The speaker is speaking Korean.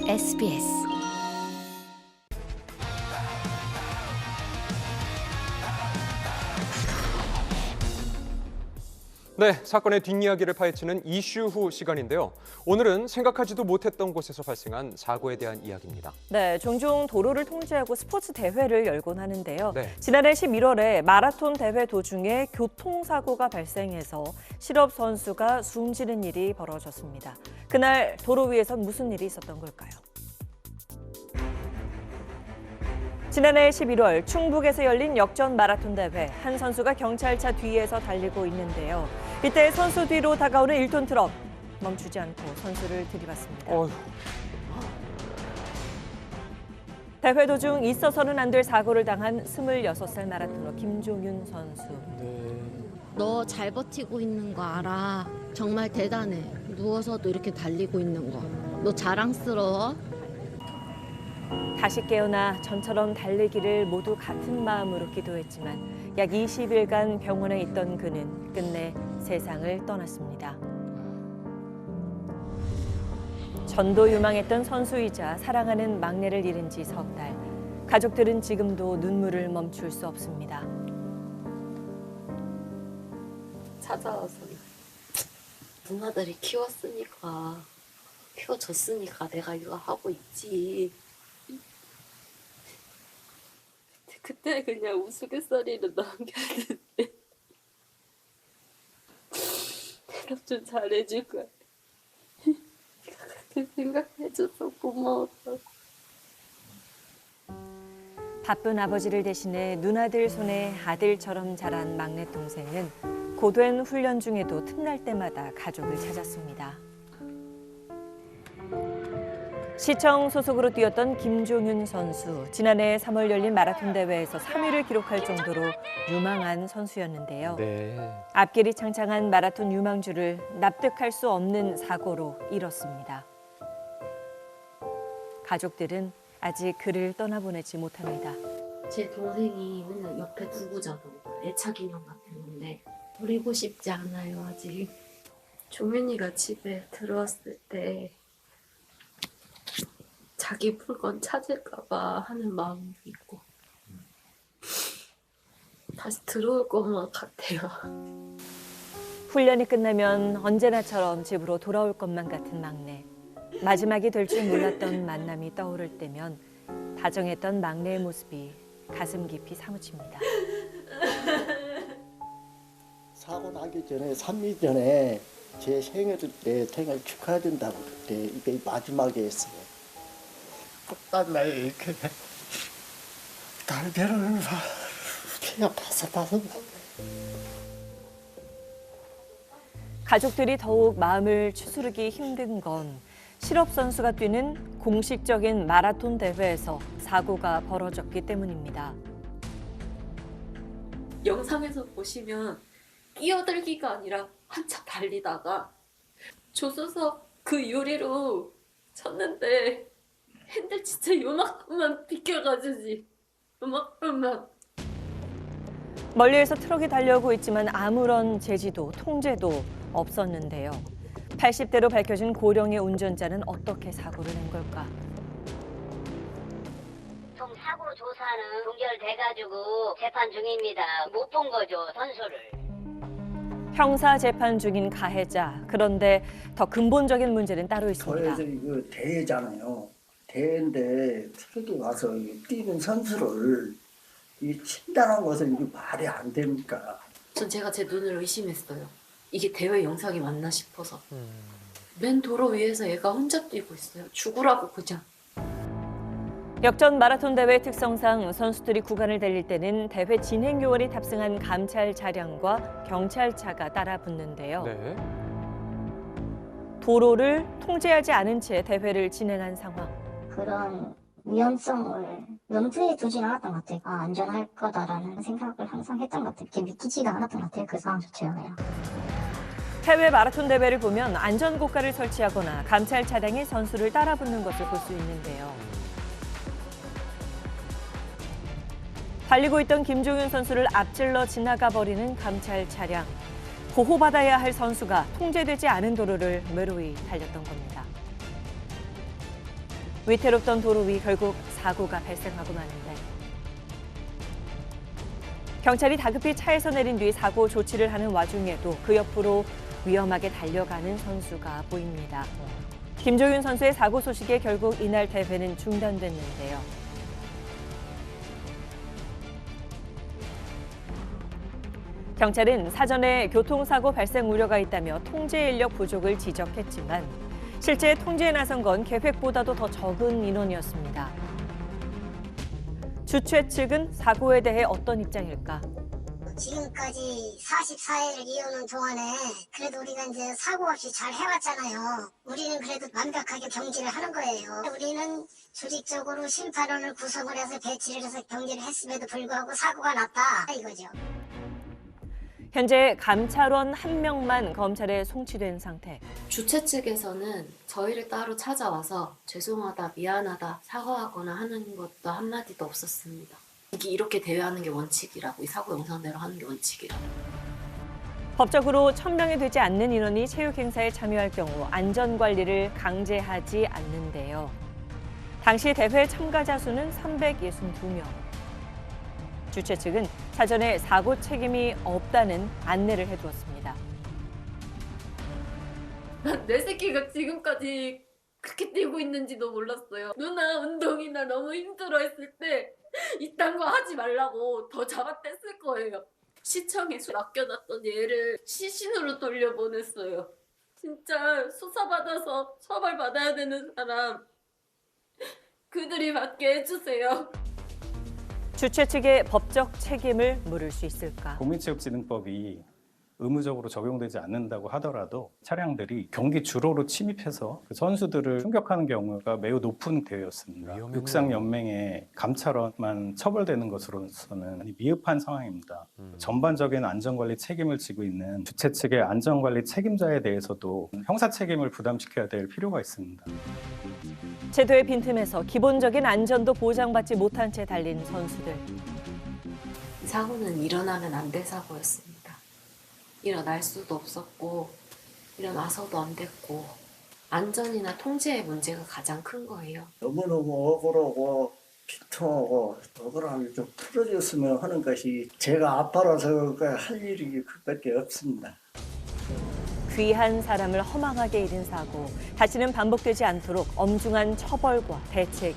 SBS 네, 사건의 뒷이야기를 파헤치는 이슈 후 시간인데요. 오늘은 생각하지도 못했던 곳에서 발생한 사고에 대한 이야기입니다. 네, 종종 도로를 통제하고 스포츠 대회를 열곤 하는데요. 네. 지난해 11월에 마라톤 대회 도중에 교통사고가 발생해서 실업 선수가 숨지는 일이 벌어졌습니다. 그날 도로 위에선 무슨 일이 있었던 걸까요? 지난해 11월 충북에서 열린 역전 마라톤 대회, 한 선수가 경찰차 뒤에서 달리고 있는데요. 이때 선수 뒤로 다가오는 1톤 트럭, 멈추지 않고 선수를 들이받습니다. 대회 도중 있어서는 안 될 사고를 당한 26살 마라토너 김종윤 선수. 너 잘 버티고 있는 거 알아. 정말 대단해. 누워서도 이렇게 달리고 있는 거. 너 자랑스러워? 다시 깨어나 전처럼 달리기를 모두 같은 마음으로 기도했지만 약 20일간 병원에 있던 그는 끝내 세상을 떠났습니다. 전도 유망했던 선수이자 사랑하는 막내를 잃은 지 석 달. 가족들은 지금도 눈물을 멈출 수 없습니다. 찾아와서 누나들이 키워줬으니까 내가 이거 하고 있지. 그때 그냥 우스갯소리로 넘겼는데 대답 좀 잘해줄 거야. 그렇게 생각해줘서 고마웠어. 바쁜 아버지를 대신해 누나들 손에 아들처럼 자란 막내 동생은 고된 훈련 중에도 틈날 때마다 가족을 찾았습니다. 시청 소속으로 뛰었던 김종윤 선수. 지난해 3월 열린 마라톤 대회에서 3위를 기록할 정도로 유망한 선수였는데요. 네. 앞길이 창창한 마라톤 유망주를 납득할 수 없는 사고로 잃었습니다. 가족들은 아직 그를 떠나보내지 못합니다. 제 동생이 맨날 옆에 두고 자던 애착 인형 같은 건데 버리고 싶지 않아요 아직. 종윤이가 집에 들어왔을 때 자기 물건 찾을까 봐 하는 마음도 있고 다시 들어올 것만 같아요. 훈련이 끝나면 언제나처럼 집으로 돌아올 것만 같은 막내. 마지막이 될 줄 몰랐던 만남이 떠오를 때면 다정했던 막내의 모습이 가슴 깊이 사무칩니다. 사고 나기 전에 3일 전에 제 생일 때 생일 축하해준다고 그때 이게 마지막에 했어요. 끝난 날 이렇게 날 데려오면서 그냥 봐서 가족들이 더욱 마음을 추스르기 힘든 건 실업 선수가 뛰는 공식적인 마라톤 대회에서 사고가 벌어졌기 때문입니다. 영상에서 보시면 끼어들기가 아니라 한참 달리다가 조수석 그 유리로 쳤는데 핸들 진짜 요만큼만 비껴가지지. 요만큼만. 멀리에서 트럭이 달려오고 있지만 아무런 제지도 통제도 없었는데요. 80대로 밝혀진 고령의 운전자는 어떻게 사고를 낸 걸까? 총 사고 조사는 종결돼가지고 재판 중입니다. 못 본 거죠, 선수를. 형사 재판 중인 가해자. 그런데 더 근본적인 문제는 따로 있습니다. 저에서 이거 대회잖아요. 대회인데 트럭이 와서 뛰는 선수를 이 친다는 것은 이게 말이 안 됩니까? 전 제가 제 눈을 의심했어요. 이게 대회 영상이 맞나 싶어서. 맨 도로 위에서 얘가 혼자 뛰고 있어요. 죽으라고 그냥. 역전 마라톤 대회 특성상 선수들이 구간을 달릴 때는 대회 진행 요원이 탑승한 감찰 차량과 경찰차가 따라 붙는데요. 네. 도로를 통제하지 않은 채 대회를 진행한 상황. 그런 위험성을 염두에 두진 않았던 것 같아요. 안전할 거다라는 생각을 항상 했던 것 같아요. 이렇게 믿기지가 않았던 것 같아요. 그 상황 자체가. 해외 마라톤 대회를 보면 안전고가를 설치하거나 감찰 차량이 선수를 따라붙는 것을 볼 수 있는데요. 달리고 있던 김종윤 선수를 앞질러 지나가 버리는 감찰 차량. 보호받아야 할 선수가 통제되지 않은 도로를 외로이 달렸던 겁니다. 위태롭던 도로 위 결국 사고가 발생하고 마는데 경찰이 다급히 차에서 내린 뒤 사고 조치를 하는 와중에도 그 옆으로 위험하게 달려가는 선수가 보입니다. 김조윤 선수의 사고 소식에 결국 이날 대회는 중단됐는데요. 경찰은 사전에 교통사고 발생 우려가 있다며 통제 인력 부족을 지적했지만 실제 통제에 나선 건 계획보다도 더 적은 인원이었습니다. 주최 측은 사고에 대해 어떤 입장일까? 지금까지 44회를 이어오는 동안에 그래도 우리가 이제 사고 없이 잘 해왔잖아요. 우리는 그래도 완벽하게 경기를 하는 거예요. 우리는 조직적으로 심판원을 구성을 해서 배치를 해서 경기를 했음에도 불구하고 사고가 났다 이거죠. 현재 감찰원 1명만 검찰에 송치된 상태. 주최 측에서는 저희를 따로 찾아와서 죄송하다, 미안하다, 사과하거나 하는 것도 한마디도 없었습니다. 이렇게 대회하는 게 원칙이라고, 이 사고 영상대로 하는 게 원칙이라고. 법적으로 1000명이 되지 않는 인원이 체육 행사에 참여할 경우 안전관리를 강제하지 않는데요. 당시 대회 참가자 수는 362명. 주최 측은 사전에 사고 책임이 없다는 안내를 해두었습니다. 난 내 새끼가 지금까지 그렇게 뛰고 있는지도 몰랐어요. 누나 운동이나 너무 힘들어했을 때 이딴 거 하지 말라고 더 잡아댔을 거예요. 시청에 맡겨놨던 얘를 시신으로 돌려보냈어요. 진짜 수사받아서 처벌받아야 되는 사람 그들이 받게 해주세요. 주최 측의 법적 책임을 물을 수 있을까? 국민체육진흥법이 의무적으로 적용되지 않는다고 하더라도 차량들이 경기 주로로 침입해서 그 선수들을 충격하는 경우가 매우 높은 대회였습니다. 위험했네요. 육상연맹의 감찰원만 처벌되는 것으로서는 미흡한 상황입니다. 전반적인 안전관리 책임을 지고 있는 주최 측의 안전관리 책임자에 대해서도 형사 책임을 부담시켜야 될 필요가 있습니다. 제도의 빈틈에서 기본적인 안전도 보장받지 못한 채 달린 선수들. 이 사고는 일어나면 안 될 사고였습니다. 일어날 수도 없었고 일어나서도 안 됐고 안전이나 통제의 문제가 가장 큰 거예요. 너무너무 억울하고 비통하고 억울함이 좀 풀어졌으면 하는 것이 제가 아파라서 할 일이 그밖에 없습니다. 귀한 사람을 허망하게 잃은 사고, 다시는 반복되지 않도록 엄중한 처벌과 대책